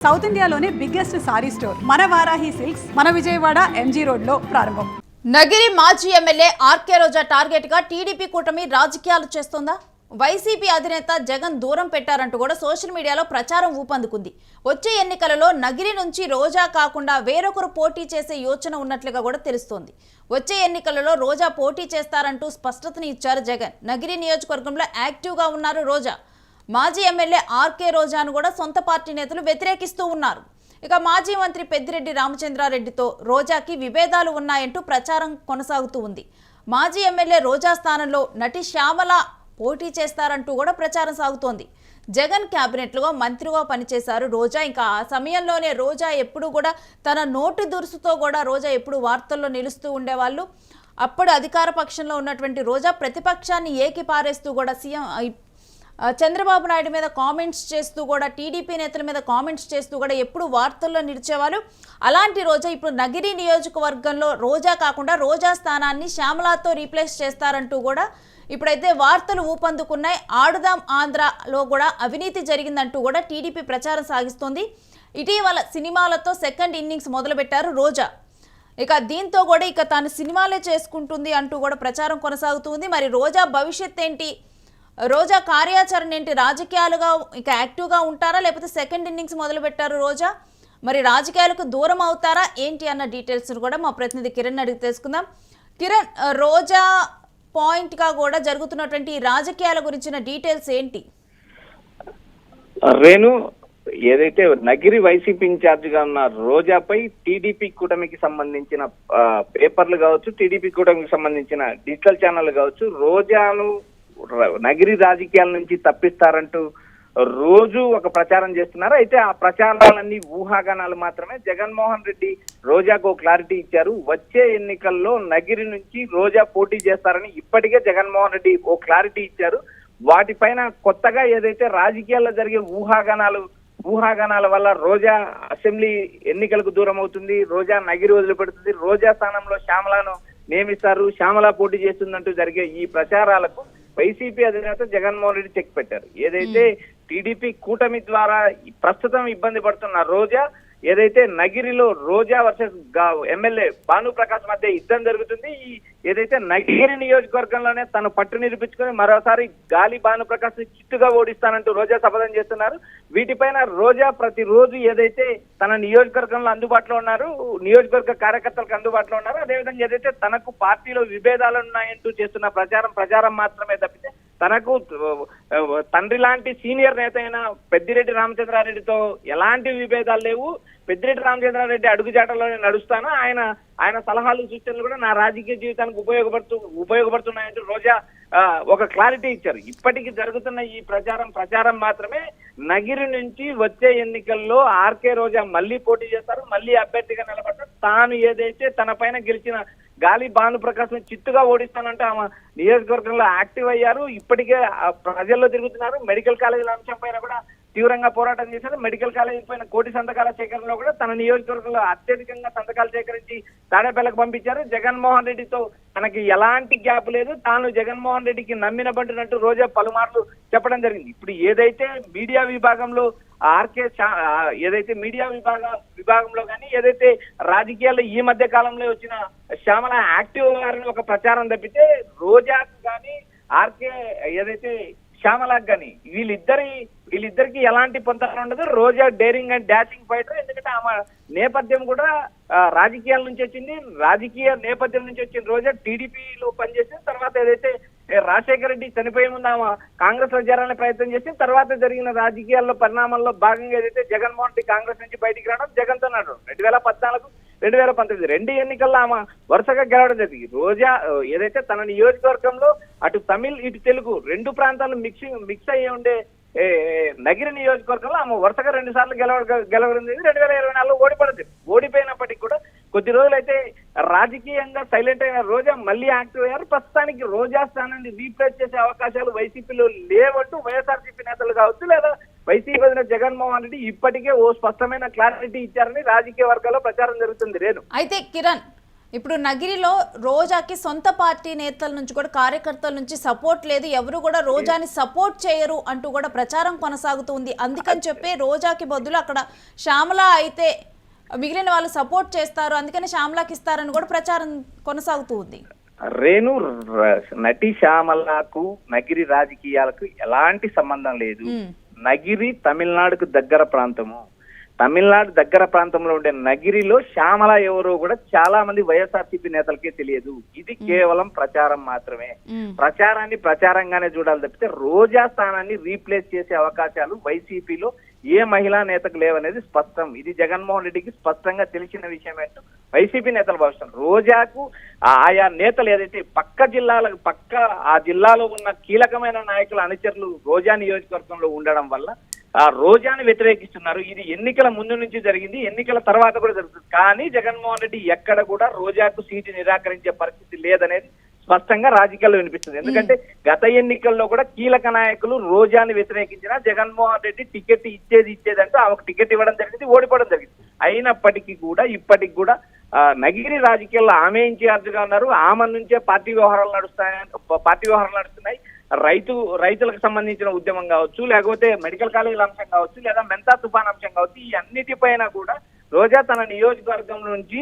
South ఇండియాలోనే biggest sorry store మన Varahi silks మన విజయవాడ ఎంజీ రోడ్ లో ప్రారంభం. నగిరి మాజీ ఎమ్మెల్యే ఆర్కే రోజా టార్గెట్ గా టీడీపీ కూటమి రాజకీయాలు చేస్తోందా? వైసీపీ అధినేత జగన్ దూరం పెట్టారంటూ కూడా సోషల్ మీడియాలో ప్రచారం ఊపందుకుంది. వచ్చే ఎన్నికలలో నగిరి నుంచి రోజా కాకుండా వేరొకరు పోటీ చేసే యోచన ఉన్నట్లుగా కూడా తెలుస్తోంది. వచ్చే ఎన్నికలలో రోజా పోటీ చేస్తారంటూ స్పష్టతని ఇచ్చారు జగన్. నగిరి నియోజకవర్గంలో యాక్టివ్గా ఉన్నారు రోజా. మాజీ ఎమ్మెల్యే ఆర్కే రోజాను కూడా సొంత పార్టీ నేతలు వ్యతిరేకిస్తూ ఉన్నారు. ఇక మాజీ మంత్రి పెద్దిరెడ్డి రామచంద్రారెడ్డితో రోజాకి విభేదాలు ఉన్నాయంటూ ప్రచారం కొనసాగుతూ ఉంది. మాజీ ఎమ్మెల్యే రోజా స్థానంలో నటి శ్యామల పోటీ చేస్తారంటూ కూడా ప్రచారం సాగుతోంది. జగన్ క్యాబినెట్లుగా మంత్రిగా పనిచేశారు రోజా. ఇంకా ఆ సమయంలోనే రోజా ఎప్పుడు కూడా తన నోటి దురుసుతో కూడా రోజా ఎప్పుడు వార్తల్లో నిలుస్తూ ఉండేవాళ్ళు. అప్పుడు అధికార పక్షంలో ఉన్నటువంటి రోజా ప్రతిపక్షాన్ని ఏకిపారేస్తూ కూడా సీఎం చంద్రబాబు నాయుడు మీద కామెంట్స్ చేస్తూ కూడా టీడీపీ నేతల మీద కామెంట్స్ చేస్తూ కూడా ఎప్పుడు వార్తల్లో నిలిచేవారు. అలాంటి రోజా ఇప్పుడు నగిరి నియోజకవర్గంలో రోజా కాకుండా రోజా స్థానాన్ని శ్యామలాతో రీప్లేస్ చేస్తారంటూ కూడా ఇప్పుడైతే వార్తలు ఊపందుకున్నాయి. ఆడుదాం ఆంధ్రలో కూడా అవినీతి జరిగిందంటూ కూడా టీడీపీ ప్రచారం సాగిస్తోంది. ఇటీవల సినిమాలతో సెకండ్ ఇన్నింగ్స్ మొదలుపెట్టారు రోజా. ఇక దీంతో కూడా ఇక తాను సినిమాలే చేసుకుంటుంది అంటూ కూడా ప్రచారం కొనసాగుతుంది. మరి రోజా భవిష్యత్ ఏంటి, రోజా కార్యాచరణ ఏంటి, రాజకీయాలుగా ఇక యాక్టివ్గా ఉంటారా లేకపోతే సెకండ్ ఇన్నింగ్స్ మొదలు పెట్టారు రోజా, మరి రాజకీయాలకు దూరం అవుతారా ఏంటి అన్న డీటెయిల్స్ కూడా మా ప్రతినిధి కిరణ్ అడిగి తెలుసుకుందాం. కిరణ్, రోజా పాయింట్గా కూడా జరుగుతున్నటువంటి రాజకీయాల గురించిన డీటెయిల్స్ ఏంటి? రేణు, ఏదైతే నగిరి వైసీపీ ఇన్ఛార్జ్ గా ఉన్న రోజాపై టీడీపీ కూటమికి సంబంధించిన పేపర్లు కావచ్చు, టీడీపీ కూటమికి సంబంధించిన డిజిటల్ ఛానల్ కావచ్చు, రోజాను నగిరి రాజకీయాల నుంచి తప్పిస్తారంటూ రోజు ఒక ప్రచారం చేస్తున్నారు. అయితే ఆ ప్రచారాలన్నీ ఊహాగానాలు మాత్రమే. జగన్మోహన్ రెడ్డి రోజాకు క్లారిటీ ఇచ్చారు. వచ్చే ఎన్నికల్లో నగిరి నుంచి రోజా పోటీ చేస్తారని ఇప్పటికే జగన్మోహన్ రెడ్డి ఓ క్లారిటీ ఇచ్చారు. వాటిపైన కొత్తగా ఏదైతే రాజకీయాల్లో జరిగే ఊహాగానాల వల్ల రోజా అసెంబ్లీ ఎన్నికలకు దూరం అవుతుంది, రోజా నగిరి వదిలిపెడుతుంది, రోజా స్థానంలో శ్యామలను నియమిస్తారు, శ్యామల పోటీ చేస్తుందంటూ జరిగే ఈ ప్రచారాలకు వైసీపీ అధినేత జగన్మోహన్ రెడ్డి చెక్ పెట్టారు. ఏదైతే టీడీపీ కూటమి ద్వారా ప్రస్తుతం ఇబ్బంది పడుతున్న రోజా, ఏదైతే నగిరిలో రోజా వర్సెస్ ఎమ్మెల్యే భానుప్రకాష్ మధ్య యుద్ధం జరుగుతుంది. ఏదైతే నగిరి నియోజకవర్గంలోనే తను పట్టు నిరూపించుకుని మరోసారి గాలి భానుప్రకాష్ ని చిట్టుగా ఓడిస్తానంటూ రోజా శపథం చేస్తున్నారు. వీటిపైన రోజా ప్రతిరోజు ఏదైతే తన నియోజకవర్గంలో అందుబాటులో ఉన్నారు, నియోజకవర్గ కార్యకర్తలకు అందుబాటులో ఉన్నారు, అదేవిధంగా ఏదైతే తనకు పార్టీలో విభేదాలు ఉన్నాయంటూ చేస్తున్న ప్రచారం మాత్రమే తప్పితే తనకు తండ్రి లాంటి సీనియర్ నేత అయిన పెద్దిరెడ్డి రామచంద్రారెడ్డితో ఎలాంటి విభేదాలు లేవు, పెద్దిరెడ్డి రామచంద్రారెడ్డి అడుగుజాటలోనే నడుస్తాను, ఆయన సలహాలు సూచనలు కూడా నా రాజకీయ జీవితానికి ఉపయోగపడుతున్నాయంటూ రోజా ఒక క్లారిటీ ఇచ్చారు. ఇప్పటికి జరుగుతున్న ఈ ప్రచారం మాత్రమే. నగిరి నుంచి వచ్చే ఎన్నికల్లో ఆర్కే రోజా మళ్ళీ పోటీ చేస్తారు, మళ్ళీ అభ్యర్థిగా నిలబడతారు. తాను ఏదైతే తన పైన గెలిచిన గాలి భానుప్రకాష్ ని చిత్తుగా ఓడిస్తానంటే ఆమె నియోజకవర్గంలో యాక్టివ్ అయ్యారు. ఇప్పటికే ప్రజల్లో తిరుగుతున్నారు. మెడికల్ కాలేజీల అంశం పైన కూడా తీవ్రంగా పోరాటం చేశారు. మెడికల్ కాలేజీ పైన కోటి సంతకాల సేకరణలో కూడా తన నియోజకవర్గంలో అత్యధికంగా సంతకాలు సేకరించి తాడేపల్లికి పంపించారు. జగన్మోహన్ రెడ్డితో తనకి ఎలాంటి గ్యాప్ లేదు, తాను జగన్మోహన్ రెడ్డికి నమ్మిన బంటున్నట్టు రోజా పలుమార్లు చెప్పడం జరిగింది. ఇప్పుడు ఏదైతే మీడియా విభాగంలో ఆర్కే ఏదైతే మీడియా విభాగంలో కానీ ఏదైతే రాజకీయాల్లో ఈ మధ్య కాలంలో వచ్చిన శ్యామల యాక్టివ్ గారిని ఒక ప్రచారం తప్పితే రోజాకు కానీ ఆర్కే ఏదైతే శ్యామలకు కానీ వీళ్ళిద్దరికి ఎలాంటి పొంతన ఉండదు. రోజా డేరింగ్ అండ్ డాషింగ్ ఫైటర్. ఎందుకంటే ఆమె నేపథ్యం కూడా రాజకీయాల నుంచి వచ్చింది, రాజకీయ నేపథ్యం నుంచి వచ్చిన రోజా టీడీపీలో పనిచేసిన తర్వాత ఏదైతే రాజశేఖర రెడ్డి చనిపోయే ముందు ఆమె కాంగ్రెస్ లో చేరాలని ప్రయత్నం చేసి తర్వాత జరిగిన రాజకీయాల్లో పరిణామాల్లో భాగంగా ఏదైతే జగన్మోహన్ రెడ్డి కాంగ్రెస్ నుంచి బయటికి రావడం, జగన్ తో నడవడం, 2014, 2019 రెండు ఎన్నికల్లో ఆమె వరుసగా గెలవడం జరిగింది. రోజా ఏదైతే తన నియోజకవర్గంలో అటు తమిళ్ ఇటు తెలుగు రెండు ప్రాంతాలు మిక్స్ అయ్యి ఉండే నగిరి నియోజకవర్గంలో ఆమె వరుసగా 2 సార్లు గెలవడం జరిగింది. 2024 ఓడిపోయినప్పటికీ కూడా కొద్ది రోజులైతే రాజకీయంగా సైలెంట్ అయిన రోజా మళ్ళీ యాక్టివ్ అయ్యారు. ప్రస్తుతానికి రోజా స్థానాన్ని రీప్లేస్ చేసే అవకాశాలు వైసీపీలో లేవంటూ వైఎస్ఆర్సీపీ నేతలు కావచ్చు లేదా వైసీపీ అధినేత జగన్మోహన్ రెడ్డి ఇప్పటికే ఓ స్పష్టమైన క్లారిటీ ఇచ్చారని రాజకీయ వర్గాల్లో ప్రచారం జరుగుతుంది. రేణు, అయితే కిరణ్, ఇప్పుడు నగిరిలో రోజాకి సొంత పార్టీ నేతల నుంచి కూడా కార్యకర్తల నుంచి సపోర్ట్ లేదు, ఎవరు కూడా రోజాని సపోర్ట్ చేయరు అంటూ కూడా ప్రచారం కొనసాగుతుంది. అందుకని చెప్పి రోజాకి బదులు అక్కడ శ్యామల అయితే మిగిలిన వాళ్ళు సపోర్ట్ చేస్తారు, అందుకని శ్యామలాకి ఇస్తారని కూడా ప్రచారం కొనసాగుతూ ఉంది. రేణు, నటి శ్యామలకు నగిరి రాజకీయాలకు ఎలాంటి సంబంధం లేదు. నగిరి తమిళనాడుకు దగ్గర ప్రాంతము. తమిళనాడు దగ్గర ప్రాంతంలో ఉండే నగిరిలో శ్యామల ఎవరో కూడా చాలా మంది వైఎస్ఆర్సీపీ నేతలకే తెలియదు. ఇది కేవలం ప్రచారం మాత్రమే. ప్రచారాన్ని ప్రచారంగానే చూడాలి తప్పితే రోజా స్థానాన్ని రీప్లేస్ చేసే అవకాశాలు వైసీపీలో ఏ మహిళా నేతకు లేవనేది స్పష్టం. ఇది జగన్మోహన్ రెడ్డికి స్పష్టంగా తెలిసిన విషయం ఏంటో వైసీపీ నేతలు భావిస్తారు. రోజాకు ఆయా నేతలు ఏదైతే పక్క ఆ జిల్లాలో ఉన్న కీలకమైన నాయకుల అనుచరులు రోజా నియోజకవర్గంలో ఉండడం వల్ల ఆ రోజాని వ్యతిరేకిస్తున్నారు. ఇది ఎన్నికల ముందు నుంచి జరిగింది, ఎన్నికల తర్వాత కూడా జరుగుతుంది. కానీ జగన్మోహన్ రెడ్డి ఎక్కడ కూడా రోజాకు సీటు నిరాకరించే పరిస్థితి లేదనేది స్పష్టంగా రాజకీయాల్లో వినిపిస్తుంది. ఎందుకంటే గత ఎన్నికల్లో కూడా కీలక నాయకులు రోజాని వ్యతిరేకించిన జగన్మోహన్ రెడ్డి టికెట్ ఇచ్చేదంటే ఆమెకు టికెట్ ఇవ్వడం జరిగింది, ఓడిపోవడం జరిగింది. అయినప్పటికీ కూడా ఇప్పటికి కూడా నగిరి రాజకీయాల్లో ఆమె ఇన్ఛార్జ్ గా ఉన్నారు. ఆమె నుంచే పార్టీ వ్యవహారాలు నడుస్తున్నాయి. రైతులకు సంబంధించిన ఉద్యమం కావచ్చు, లేకపోతే మెడికల్ కాలేజీల అంశం కావచ్చు, లేదా మెంతా తుఫాన్ అంశం కావచ్చు, ఈ అన్నిటిపైన కూడా రోజా తన నియోజకవర్గం నుంచి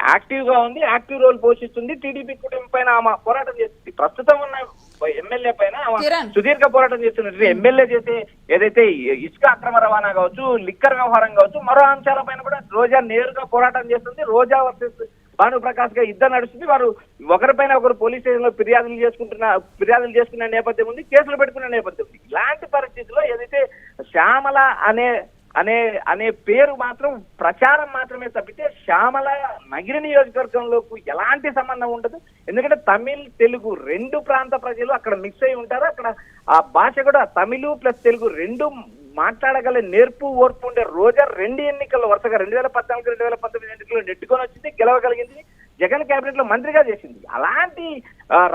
యాక్టివ్ గా ఉంది, యాక్టివ్ రోల్ పోషిస్తుంది. టీడీపీ కుటుంబం పైన ఆమె పోరాటం చేస్తుంది. ప్రస్తుతం ఉన్న ఎమ్మెల్యే పైన సుదీర్ఘ పోరాటం చేస్తున్నట్టు ఎమ్మెల్యే చేసే ఏదైతే ఇసుక అక్రమ రవాణా కావచ్చు, లిక్కర్ వ్యవహారం కావచ్చు, మరో అంశాల పైన కూడా రోజా నేరుగా పోరాటం చేస్తుంది. రోజా వర్సెస్ భానుప్రకాష్ గా ఇద్దరు నడుస్తుంది. వారు ఒకరిపైన ఒకరు పోలీస్ స్టేషన్ లో ఫిర్యాదులు చేసుకునే నేపథ్యం ఉంది, కేసులు పెట్టుకునే నేపథ్యం ఉంది. ఇలాంటి పరిస్థితుల్లో ఏదైతే శ్యామల అనే పేరు మాత్రం ప్రచారం మాత్రమే తప్పితే శ్యామల నగిరి నియోజకవర్గంలోకి ఎలాంటి సంబంధం ఉండదు. ఎందుకంటే తమిళ్ తెలుగు రెండు ప్రాంత ప్రజలు అక్కడ మిక్స్ అయి ఉంటారు. అక్కడ ఆ భాష కూడా తమిళ్ ప్లస్ తెలుగు రెండు మాట్లాడగల నేర్పు ఓర్పు ఉండే రోజా రెండు ఎన్నికల్లో వరుసగా 2014, 2019 ఎన్నికల్లో నెట్టుకొని వచ్చింది, గెలవగలిగింది. జగన్ కేబినెట్ లో మంత్రిగా చేసింది. అలాంటి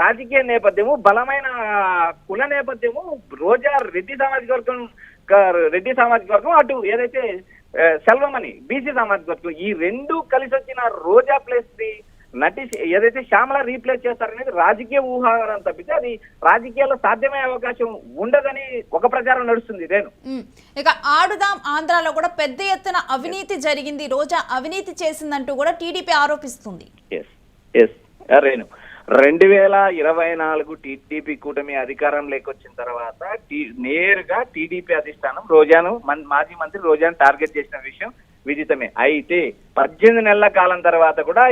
రాజకీయ నేపథ్యము, బలమైన కుల నేపథ్యము రోజా రెడ్డి సామాజిక వర్గం అటు ఏదైతే సెల్వమణి బీసీ సామాజిక వర్గం, ఈ రెండు కలిసి వచ్చిన రోజా ప్లేస్ ని నటి ఏదైతే శ్యామల రీప్లేస్ చేస్తారనేది రాజకీయ ఊహాగానం తప్పితే అది రాజకీయాల్లో సాధ్యమయ్యే అవకాశం ఉండదని ఒక ప్రచారం నడుస్తుంది. రేణు, ఇక ఆడుదాం ఆంధ్రాలో కూడా పెద్ద ఎత్తున అవినీతి జరిగింది, రోజా అవినీతి చేసిందంటూ కూడా టీడీపీ ఆరోపిస్తుంది. రేణు, 2024 టీడీపీ కూటమి అధికారంలోకి వచ్చిన తర్వాత నేరుగా టీడీపీ అధిష్టానం రోజాను మాజీ మంత్రి రోజాను టార్గెట్ చేసిన విషయం విదితమే. అయితే 18 నెలల కాలం తర్వాత కూడా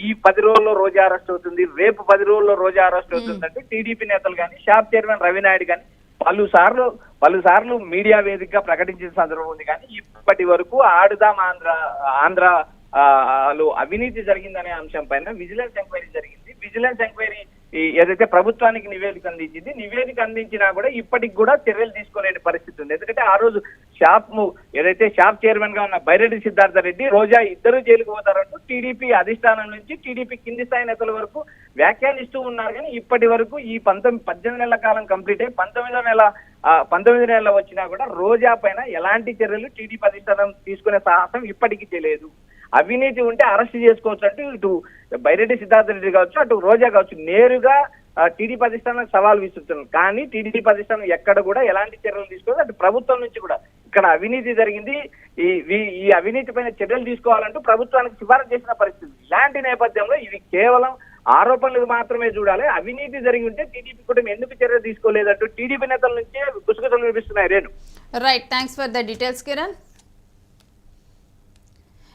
ఈ 10 రోజుల్లో రోజా అరెస్ట్ అవుతుంది, రేపు 10 రోజుల్లో రోజా అరెస్ట్ అవుతుందంటే టీడీపీ నేతలు కానీ షాప్ చైర్మన్ రవినాయుడు కానీ పలుసార్లు మీడియా వేదికగా ప్రకటించిన సందర్భం ఉంది. కానీ ఇప్పటి వరకు ఆడుదాం ఆంధ్రాలో అవినీతి జరిగిందనే అంశం పైన విజిలెన్స్ ఎంక్వైరీ జరిగింది. విజిలెన్స్ ఎంక్వైరీ ఏదైతే ప్రభుత్వానికి నివేదిక అందించింది, నివేదిక అందించినా కూడా ఇప్పటికి కూడా చర్యలు తీసుకోలేని పరిస్థితి ఉంది. ఎందుకంటే ఆ రోజు ఏదైతే షాప్ చైర్మన్ గా ఉన్న బైరెడ్డి సిద్ధార్థ రెడ్డి, రోజా ఇద్దరు జైలుకు పోతారంటూ టీడీపీ అధిష్టానం నుంచి టీడీపీ కింది స్థాయి నేతల వరకు వ్యాఖ్యానిస్తూ ఉన్నారు. కానీ ఇప్పటి వరకు ఈ 18 నెలల కాలం కంప్లీట్ అయ్యి 19 నెలలు వచ్చినా కూడా రోజా పైన ఎలాంటి చర్యలు టీడీపీ అధిష్టానం తీసుకునే సాహసం ఇప్పటికీ తెలియదు. అవినీతి ఉంటే అరెస్ట్ చేసుకోవచ్చు అంటూ ఇటు బైరెడ్డి సిద్ధార్థ రెడ్డి కావచ్చు, అటు రోజా కావచ్చు నేరుగా టీడీపీ అధిష్టానం సవాల్ విసురుతున్నారు. కానీ టీడీపీ అధిష్టానం ఎక్కడ కూడా ఎలాంటి చర్యలు తీసుకోవాలి. అటు ప్రభుత్వం నుంచి కూడా ఇక్కడ అవినీతి జరిగింది, ఈ అవినీతి పైన చర్యలు తీసుకోవాలంటూ ప్రభుత్వానికి సిఫారసు చేసిన పరిస్థితి. ఇలాంటి నేపథ్యంలో ఇవి కేవలం ఆరోపణలు మాత్రమే చూడాలి. అవినీతి జరిగి ఉంటే టీడీపీ కూడా ఎందుకు చర్యలు తీసుకోలేదంటూ టీడీపీ నేతల నుంచే గుసగుసలు వినిపిస్తున్నాయి. Renu, right, thanks for the details Kiran.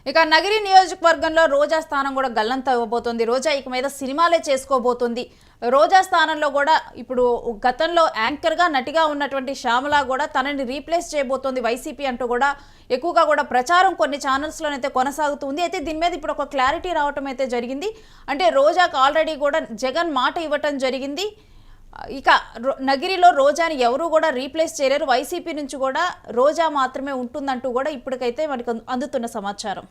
ఇక నగిరి నియోజకవర్గంలో రోజా స్థానం కూడా గల్లంత ఇవ్వబోతోంది. రోజా ఇక మీద సినిమాలే చేసుకోబోతోంది. రోజా స్థానంలో కూడా ఇప్పుడు గతంలో యాంకర్గా నటిగా ఉన్నటువంటి శ్యామల కూడా తనని రీప్లేస్ చేయబోతోంది వైసీపీ అంటూ కూడా ఎక్కువగా కూడా ప్రచారం కొన్ని ఛానల్స్లోనైతే కొనసాగుతుంది. అయితే దీని మీద ఇప్పుడు ఒక క్లారిటీ రావటం అయితే జరిగింది. అంటే రోజాకు ఆల్రెడీ కూడా జగన్ మాట ఇవ్వటం జరిగింది. ఇక నగిరిలో రోజాని ఎవరు కూడా రీప్లేస్ చేయలేరు, వైసీపీ నుంచి కూడా రోజా మాత్రమే ఉంటుందంటూ కూడా ఇప్పటికైతే మనకు అందుతున్న సమాచారం.